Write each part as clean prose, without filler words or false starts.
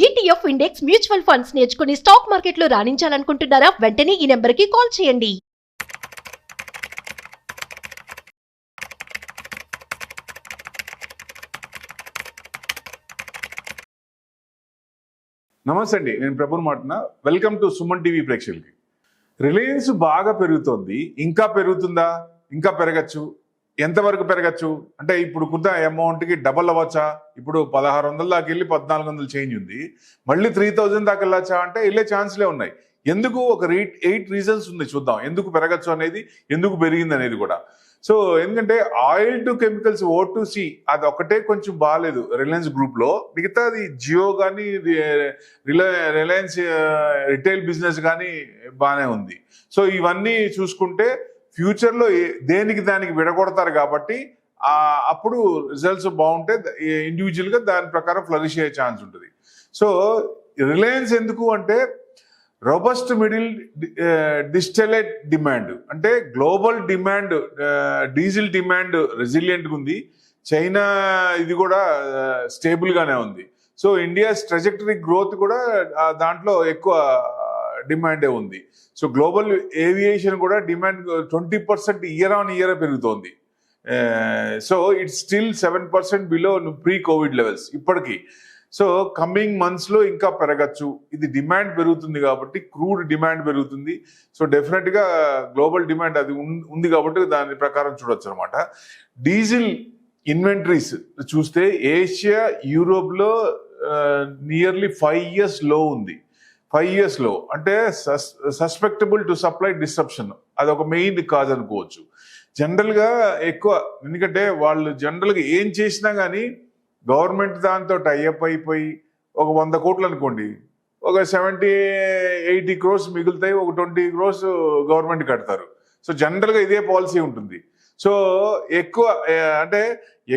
ETF index mutual funds నేర్చుకుని stock మార్కెట్లో రాణించాలనుకుంటున్నారా? వెంటనే ఈ నెంబర్కి కాల్ చేయండి. నమస్తే అండి, నేను ప్రభుని మాట్లాడుతున్నా. వెల్కమ్ టు సుమన్ టీవీ ప్రేక్షకులకి. రిలయన్స్ బాగా పెరుగుతోంది, ఇంకా పెరుగుతుందా? ఇంకా పెరగచ్చు. ఎంతవరకు పెరగచ్చు అంటే ఇప్పుడు కొంత అమౌంట్కి డబల్ అవ్వచ్చా? ఇప్పుడు 1600 దాకా వెళ్ళి 1400 చేంజ్ ఉంది, మళ్ళీ 3000 దాకా వెళ్ళచ్చా అంటే వెళ్ళే ఛాన్స్లే ఉన్నాయి. ఎందుకు? ఒక 8 రీజన్స్ ఉంది, చూద్దాం ఎందుకు పెరగచ్చు అనేది, ఎందుకు పెరిగింది అనేది కూడా. సో ఎందుకంటే ఆయిల్ టు కెమికల్స్ O2C అది ఒకటే కొంచెం బాగాలేదు రిలయన్స్ గ్రూప్ లో. మిగతాది జియో కానీ రిలయన్స్ రిటైల్ బిజినెస్ కానీ బాగానే ఉంది. సో ఇవన్నీ చూసుకుంటే ఫ్యూచర్ లో దేనికి దానికి విడగొడతారు కాబట్టి అప్పుడు రిజల్ట్స్ బాగుంటే ఇండివిజువల్ గా దాని ప్రకారం ఫ్లరిష్ అయ్యే ఛాన్స్ ఉంటుంది. సో రిలయన్స్ ఎందుకు అంటే రోబస్ట్ మిడిల్ డిస్టిలేట్ డిమాండ్, అంటే గ్లోబల్ డిమాండ్ డీజిల్ డిమాండ్ రెసిలియంట్గా ఉంది. చైనా ఇది కూడా స్టేబుల్ గానే ఉంది. సో ఇండియా ట్రెజెక్టరీ గ్రోత్ కూడా దాంట్లో ఎక్కువ డిమాండే ఉంది. సో గ్లోబల్ ఏవియేషన్ కూడా డిమాండ్ 20% ఇయర్ ఆన్ ఇయర్ పెరుగుతోంది. So it's still 7% below pre Covid levels ఇప్పటికీ. సో కమింగ్ మంత్స్ లో ఇంకా పెరగచ్చు. ఇది డిమాండ్ పెరుగుతుంది కాబట్టి, క్రూడ్ డిమాండ్ పెరుగుతుంది. సో డెఫినెట్ గా గ్లోబల్ డిమాండ్ అది ఉంది కాబట్టి దాని ప్రకారం చూడొచ్చు అనమాట. డీజిల్ ఇన్వెంటరీస్ చూస్తే ఏషియా, యూరోప్ లో నియర్లీ 5 years లో ఉంది. 5 years లో అంటే సస్పెక్టబుల్ టు సప్లై డిస్ట్రప్షన్, అది ఒక మెయిన్ కాజ్ అనుకోవచ్చు. జనరల్ గా ఎక్కువ, ఎందుకంటే వాళ్ళు జనరల్ గా ఏం చేసినా కానీ గవర్నమెంట్ దాంతో టైఅప్ అయిపోయి ఒక 100 కోట్లు అనుకోండి, ఒక 70-80 crores మిగులుతాయి, ఒక 20 crores గవర్నమెంట్ కడతారు. సో జనరల్గా ఇదే పాలసీ ఉంటుంది. సో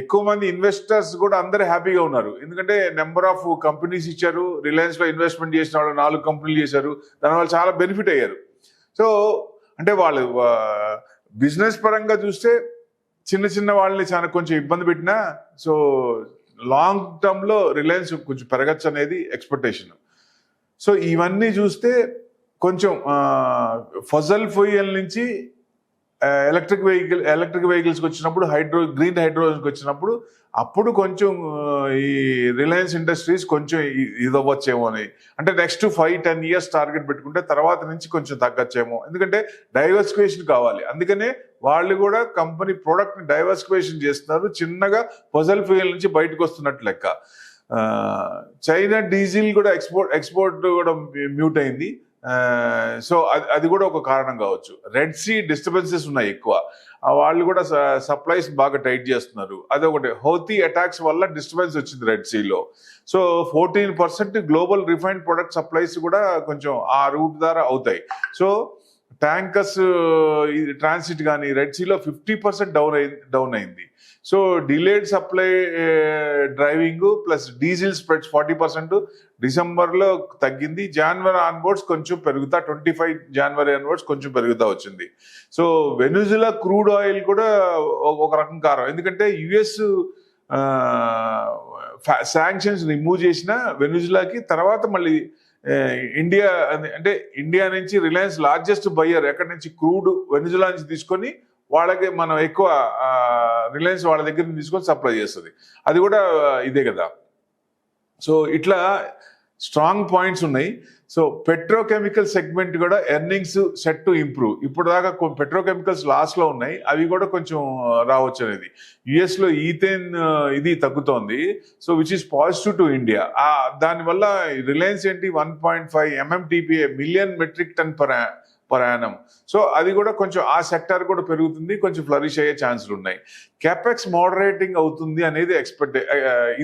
ఎక్కువ మంది ఇన్వెస్టర్స్ కూడా అందరూ హ్యాపీగా ఉన్నారు, ఎందుకంటే నెంబర్ ఆఫ్ కంపెనీస్ ఇచ్చారు. రిలయన్స్ లో ఇన్వెస్ట్మెంట్ చేసిన వాళ్ళు 4 కంపెనీలు చేశారు, దానివల్ల చాలా బెనిఫిట్ అయ్యారు. సో అంటే వాళ్ళు బిజినెస్ పరంగా చూస్తే చిన్న వాళ్ళని చాలా కొంచెం ఇబ్బంది పెట్టినా, సో లాంగ్ టర్మ్ లో రిలయన్స్ కొంచెం పెరగచ్చు అనేది ఎక్స్పెక్టేషన్. సో ఇవన్నీ చూస్తే కొంచెం ఫజల్ ఫ్యూయల్ నుంచి ఎలక్ట్రిక్ వెహికల్స్కి వచ్చినప్పుడు, గ్రీన్ హైడ్రోజన్కి వచ్చినప్పుడు అప్పుడు కొంచెం ఈ రిలయన్స్ ఇండస్ట్రీస్ కొంచెం ఇదవ్వచ్చేమో అని. అంటే నెక్స్ట్ 5-10 years టార్గెట్ పెట్టుకుంటే తర్వాత నుంచి కొంచెం తగ్గచ్చేమో, ఎందుకంటే డైవర్సిఫికేషన్ కావాలి. అందుకనే వాళ్ళు కూడా కంపెనీ ప్రోడక్ట్ ని డైవర్సిఫికేషన్ చేస్తున్నారు, చిన్నగా ఫజల్ ఫ్యూయల్ నుంచి బయటకు వస్తున్నట్టు లెక్క. చైనా డీజిల్ కూడా ఎక్స్పోర్ట్ కూడా మ్యూట్ అయింది. సో అది కూడా ఒక కారణం కావచ్చు. రెడ్ సీ డిస్టర్బెన్సెస్ ఉన్నాయి ఎక్కువ, వాళ్ళు కూడా సప్లైస్ బాగా టైట్ చేస్తున్నారు. అదొకటి. హౌతీ అటాక్స్ వల్ల డిస్టర్బెన్స్ వచ్చింది రెడ్ సీలో. So 14% global refined product supplies కూడా కొంచెం ఆ రూట్ ద్వారా అవుతాయి. సో ట్యాంకర్స్ ట్రాన్సిట్ కానీ రెడ్ సీలో 50% డౌన్ అయింది. So delayed supply driving plus diesel spreads 40% డిసెంబర్లో తగ్గింది. జనవరి ఆన్వర్డ్స్ కొంచెం పెరుగుతా, 25 జనవరి ఆన్వర్డ్స్ కొంచెం పెరుగుతా వచ్చింది. సో వెనిజులా క్రూడ్ ఆయిల్ కూడా ఒక రకం కారణం, ఎందుకంటే యుఎస్ శాంక్షన్స్ రిమూవ్ చేసిన వెనిజులాకి తర్వాత మళ్ళీ ఇండియా నుంచి రిలయన్స్ లార్జెస్ట్ బయ్యర్ ఎక్కడి నుంచి క్రూడ్ వెనిజులా నుంచి తీసుకొని వాళ్ళకి మనం ఎక్కువ రిలయన్స్ వాళ్ళ దగ్గర నుంచి తీసుకొని సప్లై చేస్తుంది. అది కూడా ఇదే కదా. సో ఇట్లా స్ట్రాంగ్ పాయింట్స్ ఉన్నాయి. సో పెట్రోకెమికల్ సెగ్మెంట్ కూడా ఎర్నింగ్స్ సెట్ టు ఇంప్రూవ్. ఇప్పుడు దాకా పెట్రోకెమికల్స్ లాస్ లో ఉన్నాయి, అవి కూడా కొంచెం రావచ్చు అనేది. యుఎస్ లో ఈథేన్ ఇది తగ్గుతోంది. So which is positive to India. దానివల్ల రిలయన్స్ ఏంటి 1.5 MMTPA million metric ton per annum. So అది కూడా కొంచెం ఆ సెక్టర్ కూడా పెరుగుతుంది, కొంచెం ఫ్లరిష్ అయ్యే ఛాన్సులు ఉన్నాయి. క్యాపెక్స్ మోడరేటింగ్ అవుతుంది అనేది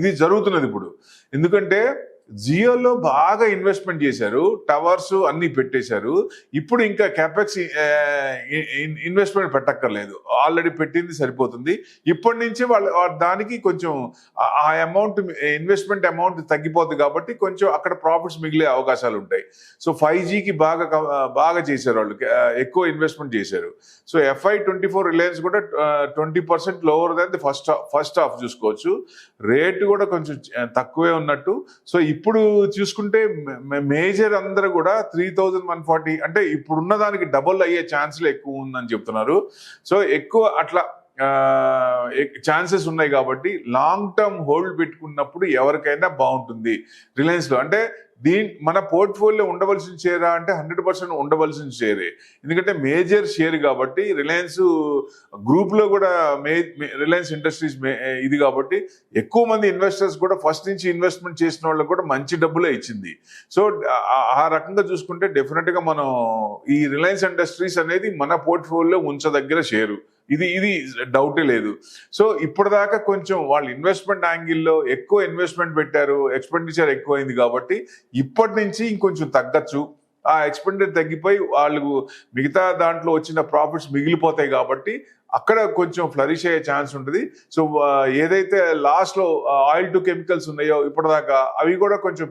ఇది జరుగుతున్నది ఇప్పుడు. ఎందుకంటే జియోలో బాగా ఇన్వెస్ట్మెంట్ చేశారు, టవర్స్ అన్ని పెట్టేశారు. ఇప్పుడు ఇంకా క్యాపెక్స్ ఇన్వెస్ట్మెంట్ పెట్టక్కర్లేదు, ఆల్రెడీ పెట్టింది సరిపోతుంది. ఇప్పటి నుంచి దానికి కొంచెం ఆ అమౌంట్ ఇన్వెస్ట్మెంట్ అమౌంట్ తగ్గిపోతుంది కాబట్టి కొంచెం అక్కడ ప్రాఫిట్స్ మిగిలే అవకాశాలు ఉంటాయి. సో 5Gకి బాగా చేశారు వాళ్ళు, ఎక్కువ ఇన్వెస్ట్మెంట్ చేశారు. సో FY24 రిలయన్స్ కూడా 20% lower than the first half చూసుకోవచ్చు. రేటు కూడా కొంచెం తక్కువే ఉన్నట్టు. సో ఇప్పుడు చూసుకుంటే మేజర్ అందరూ కూడా 3140 అంటే ఇప్పుడున్న దానికి డబుల్ అయ్యే ఛాన్స్లు ఎక్కువ ఉందని చెప్తున్నారు. సో ఎక్కువ అట్లా ఛాన్సెస్ ఉన్నాయి కాబట్టి లాంగ్ టర్మ్ హోల్డ్ పెట్టుకున్నప్పుడు ఎవరికైనా బాగుంటుంది. రిలయన్స్ లో అంటే మన పోర్ట్ఫోలియో ఉండవలసిన షేరా అంటే 100% ఉండవలసిన షేరే, ఎందుకంటే మేజర్ షేర్ కాబట్టి రిలయన్స్ గ్రూప్ లో కూడా రిలయన్స్ ఇండస్ట్రీస్ ఇది కాబట్టి ఎక్కువ మంది ఇన్వెస్టర్స్ కూడా ఫస్ట్ నుంచి ఇన్వెస్ట్మెంట్ చేసిన వాళ్ళకి కూడా మంచి డబ్బులే ఇచ్చింది. సో ఆ రకంగా చూసుకుంటే డెఫినెట్ గా మనం ఈ రిలయన్స్ ఇండస్ట్రీస్ అనేది మన పోర్ట్ఫోలియో ఉంచదగ్గర షేరు, ఇది డౌటే లేదు. సో ఇప్పటిదాకా కొంచెం వాళ్ళు ఇన్వెస్ట్మెంట్ యాంగిల్లో ఎక్కువ ఇన్వెస్ట్మెంట్ పెట్టారు, ఎక్స్పెండిచర్ ఎక్కువైంది కాబట్టి ఇప్పటి నుంచి ఇంకొంచెం తగ్గచ్చు. ఆ ఎక్స్పెండిచర్ తగ్గిపోయి వాళ్ళకు మిగతా దాంట్లో వచ్చిన ప్రాఫిట్స్ మిగిలిపోతాయి కాబట్టి అక్కడ కొంచెం ఫ్లరిష్ అయ్యే ఛాన్స్ ఉంటుంది. సో ఏదైతే లాస్ట్ లో ఆయిల్ టు కెమికల్స్ ఉన్నాయో ఇప్పటిదాకా అవి కూడా కొంచెం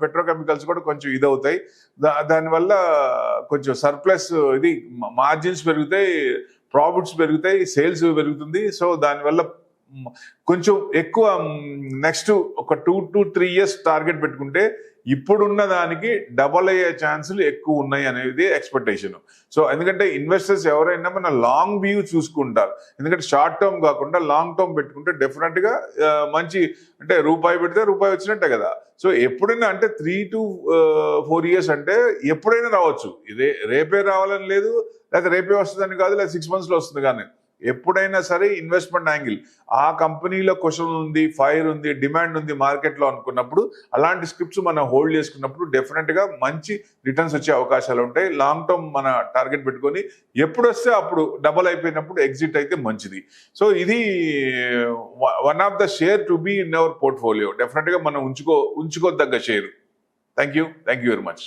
పెట్రోకెమికల్స్ కూడా కొంచెం ఇదవుతాయి. దానివల్ల కొంచెం సర్ప్లస్ ఇది మార్జిన్స్ పెరుగుతాయి, ప్రాఫిట్స్ పెరుగుతాయి, సేల్స్ పెరుగుతుంది. సో దానివల్ల కొంచెం ఎక్కువ నెక్స్ట్ ఒక 2 to 3 years టార్గెట్ పెట్టుకుంటే ఇప్పుడున్న దానికి డబల్ అయ్యే ఛాన్సులు ఎక్కువ ఉన్నాయి అనేది ఎక్స్పెక్టేషన్. సో ఎందుకంటే ఇన్వెస్టర్స్ ఎవరైనా మన లాంగ్ వ్యూ చూసుకుంటారు, ఎందుకంటే షార్ట్ టర్మ్ కాకుండా లాంగ్ టర్మ్ పెట్టుకుంటే డెఫినెట్ గా మంచి అంటే రూపాయి పెడితే రూపాయి వచ్చినట్టే కదా. సో ఎప్పుడైనా అంటే 3 to 4 years అంటే ఎప్పుడైనా రావచ్చు, రేపే రావాలని లేదు, లేకపోతే రేపే వస్తుందని కాదు, లేదా 6 months లో వస్తుంది. కానీ ఎప్పుడైనా సరే ఇన్వెస్ట్మెంట్ యాంగిల్ ఆ కంపెనీలో క్వశ్చన్ ఉంది, ఫైర్ ఉంది, డిమాండ్ ఉంది మార్కెట్లో అనుకున్నప్పుడు అలాంటి స్క్రిప్ట్స్ మనం హోల్డ్ చేసుకున్నప్పుడు డెఫినెట్ గా మంచి రిటర్న్స్ వచ్చే అవకాశాలు ఉంటాయి. లాంగ్ టర్మ్ మన టార్గెట్ పెట్టుకొని ఎప్పుడు వస్తే అప్పుడు డబల్ అయిపోయినప్పుడు ఎగ్జిట్ అయితే మంచిది. సో ఇది one of the share to be in our portfolio, definite గా మనం ఉంచుకోదగ్గ share. Thank you very much.